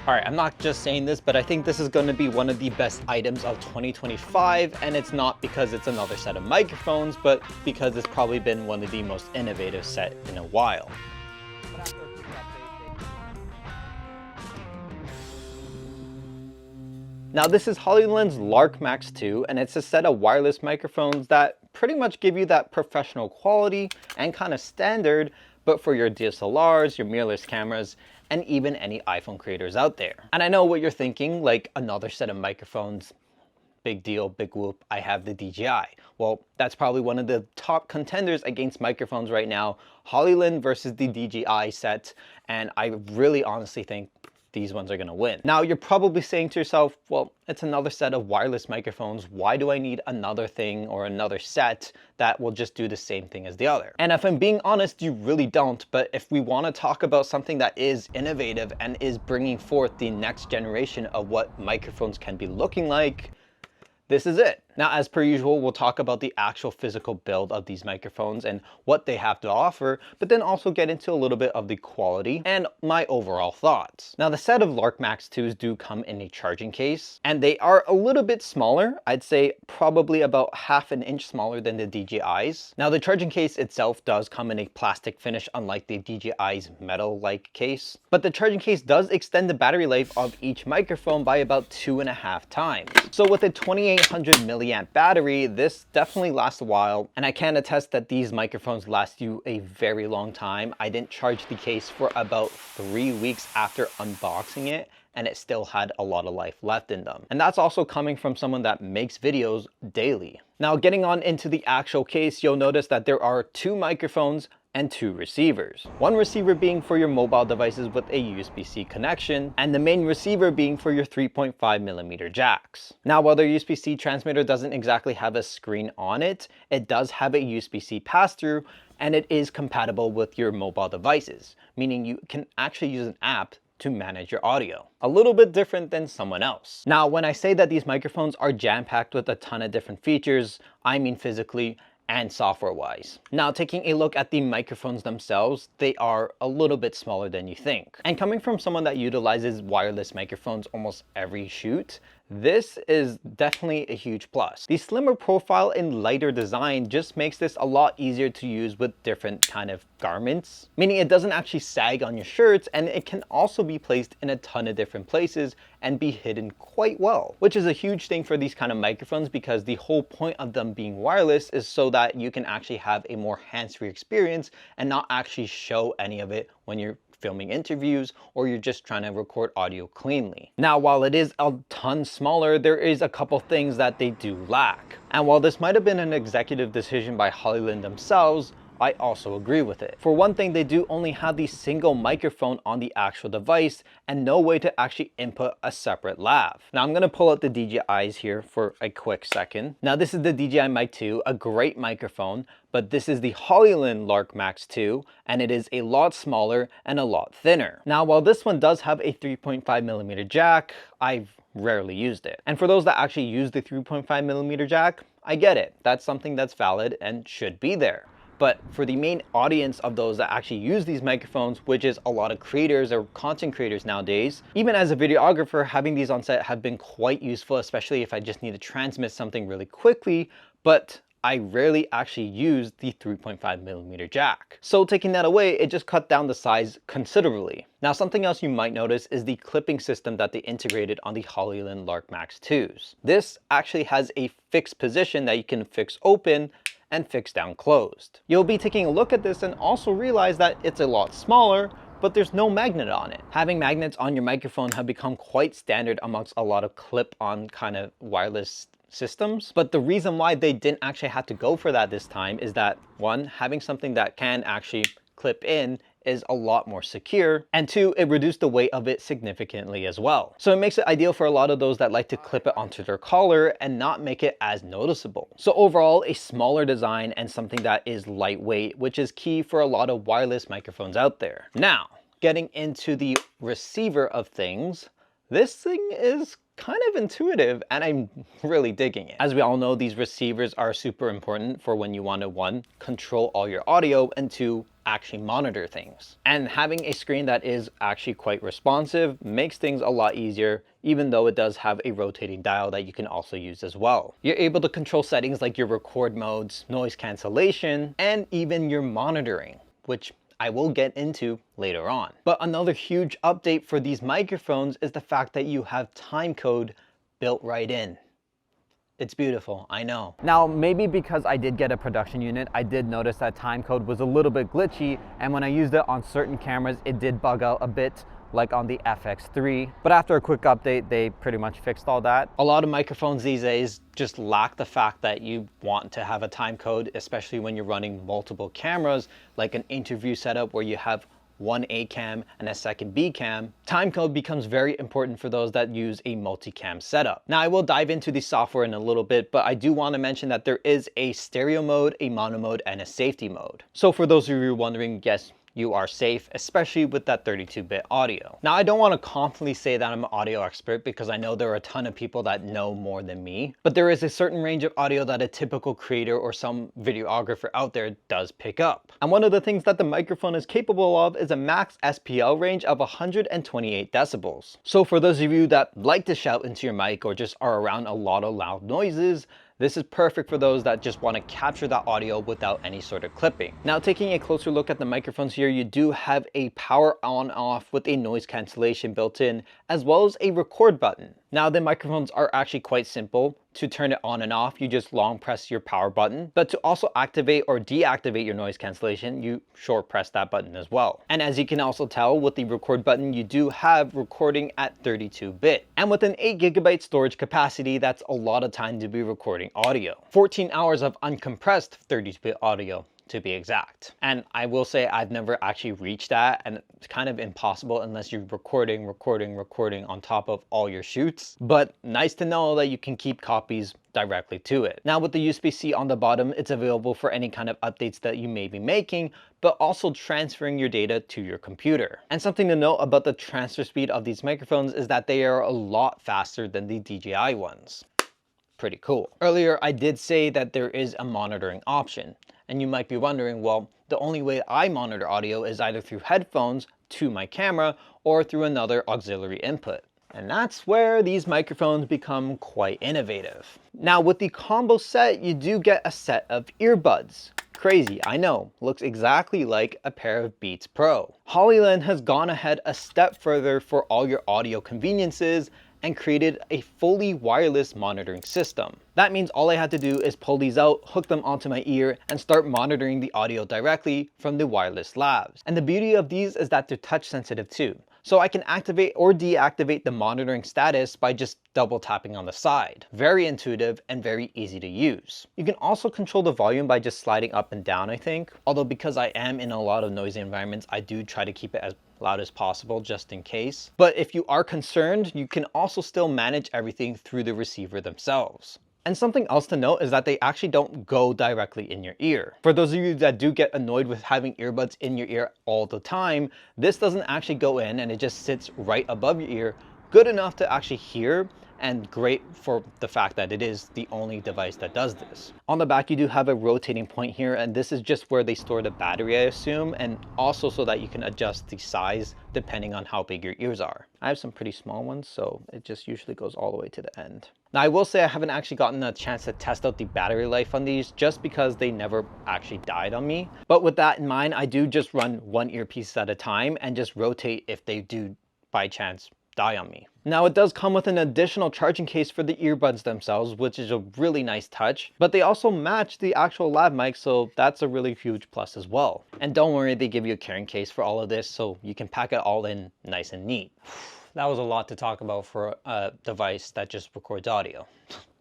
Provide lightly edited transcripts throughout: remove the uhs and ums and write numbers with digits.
All right, I'm not just saying this, but I think this is going to be one of the best items of 2025, and it's not because it's another set of microphones, but because it's probably been one of the most innovative set in a while. Now this is Hollyland's Lark Max 2, and it's a set of wireless microphones that pretty much give you that professional quality and kind of standard, but for your DSLRs, your mirrorless cameras, and even any iPhone creators out there. And I know what you're thinking, like another set of microphones, big deal, big whoop, I have the DJI. Well, that's probably one of the top contenders against microphones right now, Hollyland versus the DJI set, and I really honestly think these ones are gonna win. Now you're probably saying to yourself, well, it's another set of wireless microphones. Why do I need another thing or another set that will just do the same thing as the other? And if I'm being honest, you really don't. But if we wanna talk about something that is innovative and is bringing forth the next generation of what microphones can be looking like, this is it. Now, as per usual, we'll talk about the actual physical build of these microphones and what they have to offer, but then also get into a little bit of the quality and my overall thoughts. Now, the set of Lark Max 2s do come in a charging case, and they are a little bit smaller. I'd say probably about half an inch smaller than the DJI's. Now, the charging case itself does come in a plastic finish, unlike the DJI's metal-like case, but the charging case does extend the battery life of each microphone by about 2.5 times. So with a 2800 milliamp battery, this definitely lasts a while, and I can attest that these microphones last you a very long time. I didn't charge the case for about 3 weeks after unboxing it, and it still had a lot of life left in them. And that's also coming from someone that makes videos daily. Now, getting on into the actual case, you'll notice that there are 2 microphones and 2 receivers. One receiver being for your mobile devices with a USB-C connection, and the main receiver being for your 3.5mm jacks. Now, while their USB-C transmitter doesn't exactly have a screen on it, it does have a USB-C pass-through, and it is compatible with your mobile devices, meaning you can actually use an app to manage your audio. A little bit different than someone else. Now, when I say that these microphones are jam-packed with a ton of different features, I mean physically and software-wise. Now, taking a look at the microphones themselves, they are a little bit smaller than you think. And coming from someone that utilizes wireless microphones almost every shoot, this is definitely a huge plus. The slimmer profile and lighter design just makes this a lot easier to use with different kind of garments, meaning it doesn't actually sag on your shirts, and it can also be placed in a ton of different places and be hidden quite well, which is a huge thing for these kind of microphones, because the whole point of them being wireless is so that you can actually have a more hands-free experience and not actually show any of it when you're filming interviews or you're just trying to record audio cleanly. Now, while it is a ton smaller, there is a couple things that they do lack. And while this might have been an executive decision by Hollyland themselves, I also agree with it. For one thing, they do only have the single microphone on the actual device and no way to actually input a separate lav. Now I'm gonna pull out the DJI's here for a quick second. Now this is the DJI Mic 2, a great microphone, but this is the Hollyland Lark Max 2, and it is a lot smaller and a lot thinner. Now, while this one does have a 3.5mm jack, I've rarely used it. And for those that actually use the 3.5mm jack, I get it. That's something that's valid and should be there. But for the main audience of those that actually use these microphones, which is a lot of creators or content creators nowadays, even as a videographer, having these on set have been quite useful, especially if I just need to transmit something really quickly, but I rarely actually use the 3.5mm jack. So taking that away, it just cut down the size considerably. Now, something else you might notice is the clipping system that they integrated on the Hollyland Lark Max 2s. This actually has a fixed position that you can fix open and fix down closed. You'll be taking a look at this and also realize that it's a lot smaller, but there's no magnet on it. Having magnets on your microphone have become quite standard amongst a lot of clip-on kind of wireless systems. But the reason why they didn't actually have to go for that this time is that, one, having something that can actually clip in is a lot more secure, and 2, it reduced the weight of it significantly as well. So it makes it ideal for a lot of those that like to clip it onto their collar and not make it as noticeable. So overall, a smaller design and something that is lightweight, which is key for a lot of wireless microphones out there. Now, getting into the receiver of things, this thing is kind of intuitive and I'm really digging it. As we all know, these receivers are super important for when you want to, one, control all your audio, and two, actually monitor things. And having a screen that is actually quite responsive makes things a lot easier, even though it does have a rotating dial that you can also use as well. You're able to control settings like your record modes, noise cancellation, and even your monitoring, which I will get into later on. But another huge update for these microphones is the fact that you have timecode built right in. It's beautiful, I know. Now, maybe because I did get a production unit, I did notice that timecode was a little bit glitchy, and when I used it on certain cameras, it did bug out a bit, like on the FX3. But after a quick update, they pretty much fixed all that. A lot of microphones these days just lack the fact that you want to have a timecode, especially when you're running multiple cameras, like an interview setup where you have one A cam and a second B cam. Timecode becomes very important for those that use a multicam setup. Now, I will dive into the software in a little bit, but I do want to mention that there is a stereo mode, a mono mode, and a safety mode. So for those of you wondering, yes, you are safe, especially with that 32-bit audio. Now, I don't want to confidently say that I'm an audio expert because I know there are a ton of people that know more than me, but there is a certain range of audio that a typical creator or some videographer out there does pick up. And one of the things that the microphone is capable of is a max SPL range of 128 decibels. So for those of you that like to shout into your mic or just are around a lot of loud noises, this is perfect for those that just want to capture that audio without any sort of clipping. Now, taking a closer look at the microphones here, you do have a power on off with a noise cancellation built in, as well as a record button. Now, the microphones are actually quite simple. To turn it on and off, you just long press your power button, but to also activate or deactivate your noise cancellation, you short press that button as well. And as you can also tell with the record button, you do have recording at 32-bit. And with an 8GB storage capacity, that's a lot of time to be recording audio. 14 hours of uncompressed 32-bit audio, to be exact. And I will say I've never actually reached that, and it's kind of impossible unless you're recording on top of all your shoots. But nice to know that you can keep copies directly to it. Now, with the USB-C on the bottom, it's available for any kind of updates that you may be making, but also transferring your data to your computer. And something to note about the transfer speed of these microphones is that they are a lot faster than the DJI ones. Pretty cool. Earlier, I did say that there is a monitoring option. And you might be wondering, well, the only way I monitor audio is either through headphones to my camera or through another auxiliary input. And that's where these microphones become quite innovative. Now, with the combo set, you do get a set of earbuds. Crazy, I know, looks exactly like a pair of Beats Pro. Hollyland has gone ahead a step further for all your audio conveniences and created a fully wireless monitoring system. That means all I had to do is pull these out, hook them onto my ear, and start monitoring the audio directly from the wireless labs. And the beauty of these is that they're touch sensitive too. So I can activate or deactivate the monitoring status by just double tapping on the side. Very intuitive and very easy to use. You can also control the volume by just sliding up and down, I think. Although because I am in a lot of noisy environments, I do try to keep it as loud as possible just in case. But if you are concerned, you can also still manage everything through the receiver themselves. And something else to note is that they actually don't go directly in your ear. For those of you that do get annoyed with having earbuds in your ear all the time, this doesn't actually go in and it just sits right above your ear, good enough to actually hear, and great for the fact that it is the only device that does this. On the back, you do have a rotating point here, and this is just where they store the battery, I assume, and also so that you can adjust the size depending on how big your ears are. I have some pretty small ones, so it just usually goes all the way to the end. Now, I will say I haven't actually gotten a chance to test out the battery life on these just because they never actually died on me. But with that in mind, I do just run one earpiece at a time and just rotate if they do by chance die on me. Now, it does come with an additional charging case for the earbuds themselves, which is a really nice touch, but they also match the actual lav mic, so that's a really huge plus as well. And don't worry, they give you a carrying case for all of this, so you can pack it all in nice and neat. That was a lot to talk about for a device that just records audio,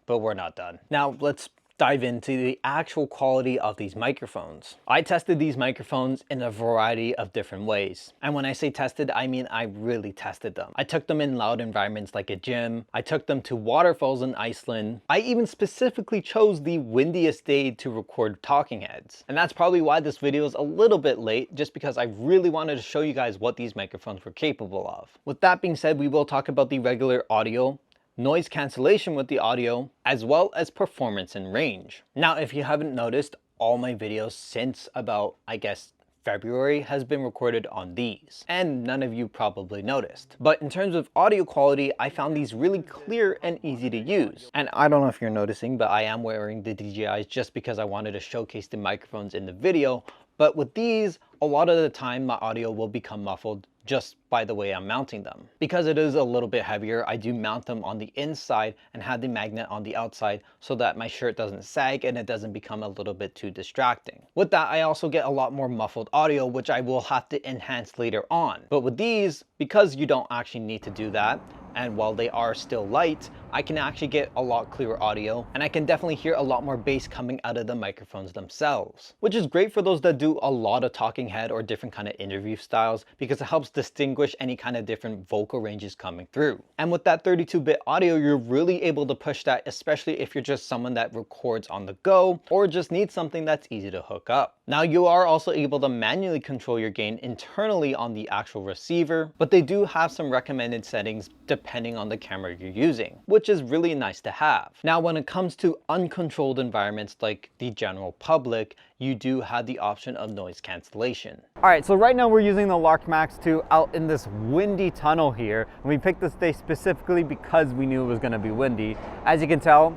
but we're not done. Now, let's dive into the actual quality of these microphones. I tested these microphones in a variety of different ways. And when I say tested, I mean I really tested them. I took them in loud environments like a gym. I took them to waterfalls in Iceland. I even specifically chose the windiest day to record talking heads. And that's probably why this video is a little bit late, just because I really wanted to show you guys what these microphones were capable of. With that being said, we will talk about the regular audio, noise cancellation with the audio, as well as performance and range. Now, if you haven't noticed, all my videos since about, I guess, February has been recorded on these, and none of you probably noticed. But in terms of audio quality, I found these really clear and easy to use. And I don't know if you're noticing, but I am wearing the DJIs just because I wanted to showcase the microphones in the video. But with these, a lot of the time my audio will become muffled just by the way I'm mounting them. Because it is a little bit heavier, I do mount them on the inside and have the magnet on the outside so that my shirt doesn't sag and it doesn't become a little bit too distracting. With that, I also get a lot more muffled audio, which I will have to enhance later on. But with these, because you don't actually need to do that, and while they are still light, I can actually get a lot clearer audio, and I can definitely hear a lot more bass coming out of the microphones themselves, which is great for those that do a lot of talking head or different kind of interview styles, because it helps distinguish any kind of different vocal ranges coming through. And with that 32-bit audio, you're really able to push that, especially if you're just someone that records on the go or just needs something that's easy to hook up. Now, you are also able to manually control your gain internally on the actual receiver, but they do have some recommended settings depending on the camera you're using, which is really nice to have. Now, when it comes to uncontrolled environments like the general public, you do have the option of noise cancellation. All right, so right now we're using the Lark Max 2 out in this windy tunnel here, and we picked this day specifically because we knew it was gonna be windy. As you can tell,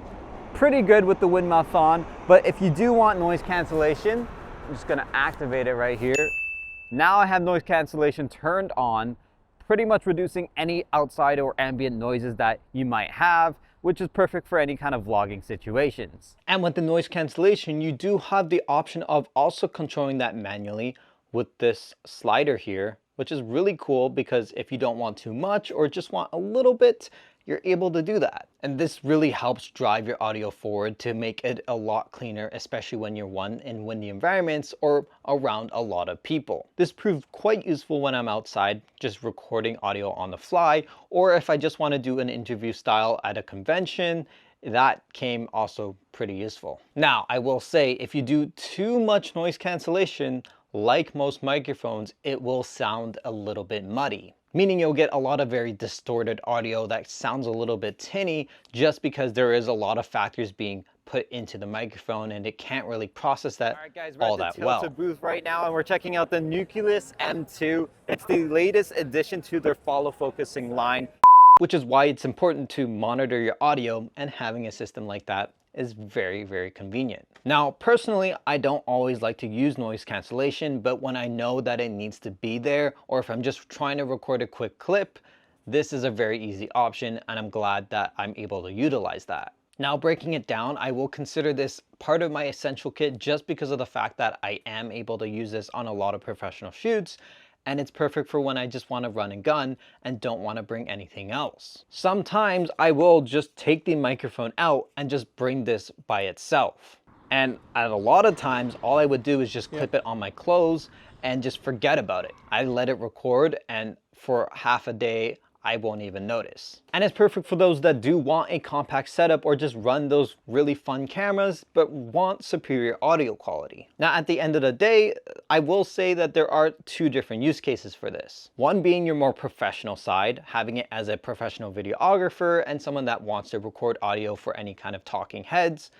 pretty good with the wind muff on, but if you do want noise cancellation, I'm just gonna activate it right here. Now I have noise cancellation turned on, pretty much reducing any outside or ambient noises that you might have, which is perfect for any kind of vlogging situations. And with the noise cancellation, you do have the option of also controlling that manually with this slider here, which is really cool because if you don't want too much or just want a little bit, you're able to do that. And this really helps drive your audio forward to make it a lot cleaner, especially when you're in windy environments or around a lot of people. This proved quite useful when I'm outside, just recording audio on the fly, or if I just want to do an interview style at a convention, that came also pretty useful. Now, I will say, if you do too much noise cancellation, like most microphones, it will sound a little bit muddy. Meaning you'll get a lot of very distorted audio that sounds a little bit tinny just because there is a lot of factors being put into the microphone and it can't really process that all right, guys, all we're at that the well. Tilted booth right now, and we're checking out the Nucleus M2. It's the latest addition to their follow focusing line, Which is why it's important to monitor your audio, and having a system like that is very, very convenient. Now, personally, I don't always like to use noise cancellation, but when I know that it needs to be there, or if I'm just trying to record a quick clip, this is a very easy option, and I'm glad that I'm able to utilize that. Now, breaking it down, I will consider this part of my essential kit just because of the fact that I am able to use this on a lot of professional shoots, and it's perfect for when I just want to run and gun and don't want to bring anything else. Sometimes I will just take the microphone out and just bring this by itself. And at a lot of times, all I would do is just clip it on my clothes and just forget about it. I let it record, and for half a day, I won't even notice. And it's perfect for those that do want a compact setup or just run those really fun cameras but want superior audio quality. Now, at the end of the day, I will say that there are two different use cases for this. One being your more professional side, having it as a professional videographer and someone that wants to record audio for any kind of talking heads.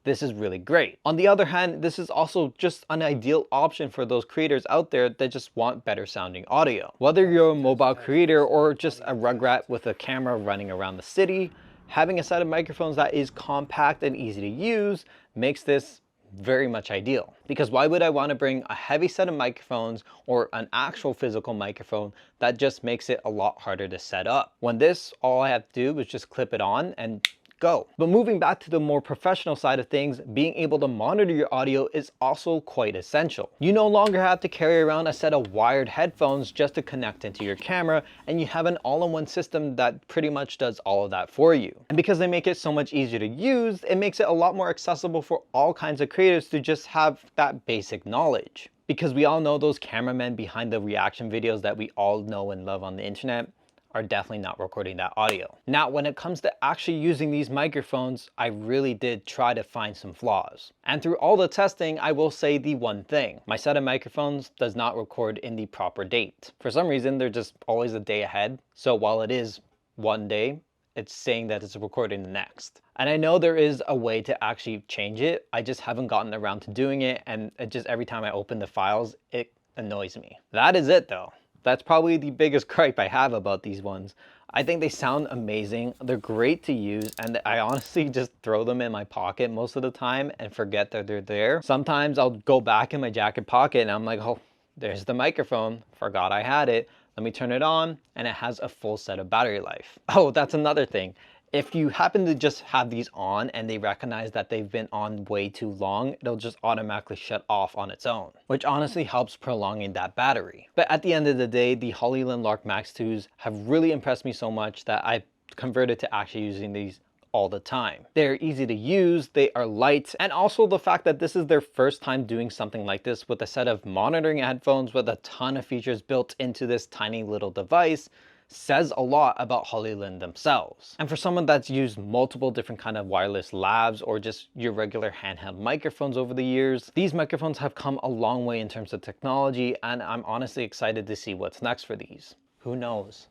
This is really great. On the other hand, this is also just an ideal option for those creators out there that just want better sounding audio. Whether you're a mobile creator or just a rugrat with a camera running around the city, having a set of microphones that is compact and easy to use makes this very much ideal. Because why would I want to bring a heavy set of microphones or an actual physical microphone that just makes it a lot harder to set up? When this, all I have to do is just clip it on and go. But moving back to the more professional side of things, being able to monitor your audio is also quite essential. You no longer have to carry around a set of wired headphones just to connect into your camera, and you have an all-in-one system that pretty much does all of that for you. And because they make it so much easier to use, it makes it a lot more accessible for all kinds of creators to just have that basic knowledge. Because we all know those cameramen behind the reaction videos that we all know and love on the internet are definitely not recording that audio. Now, when it comes to actually using these microphones, I really did try to find some flaws. And through all the testing, I will say the one thing: my set of microphones does not record in the proper date. For some reason, they're just always a day ahead. So while it is one day, it's saying that it's recording the next. And I know there is a way to actually change it. I just haven't gotten around to doing it, and it just every time I open the files, it annoys me. That is it though. That's probably the biggest gripe I have about these ones. I think they sound amazing, they're great to use, and I honestly just throw them in my pocket most of the time and forget that they're there. Sometimes I'll go back in my jacket pocket and I'm like, oh, there's the microphone, forgot I had it. Let me turn it on, and it has a full set of battery life. Oh, that's another thing. If you happen to just have these on and they recognize that they've been on way too long, it'll just automatically shut off on its own, which honestly helps prolonging that battery. But at the end of the day, the Hollyland Lark Max 2s have really impressed me so much that I converted to actually using these all the time. They're easy to use, they are light, and also the fact that this is their first time doing something like this with a set of monitoring headphones with a ton of features built into this tiny little device says a lot about Hollyland themselves. And for someone that's used multiple different kind of wireless lavs or just your regular handheld microphones over the years, these microphones have come a long way in terms of technology, and I'm honestly excited to see what's next for these. Who knows?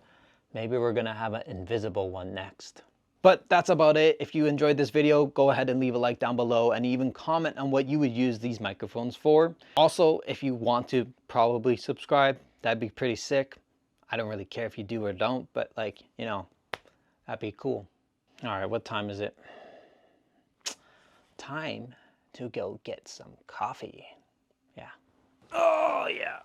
Maybe we're gonna have an invisible one next. But that's about it. If you enjoyed this video, go ahead and leave a like down below and even comment on what you would use these microphones for. Also, if you want to probably subscribe, that'd be pretty sick. I don't really care if you do or don't, but like, you know, that'd be cool. All right, what time is it? Time to go get some coffee. Yeah. Oh, yeah.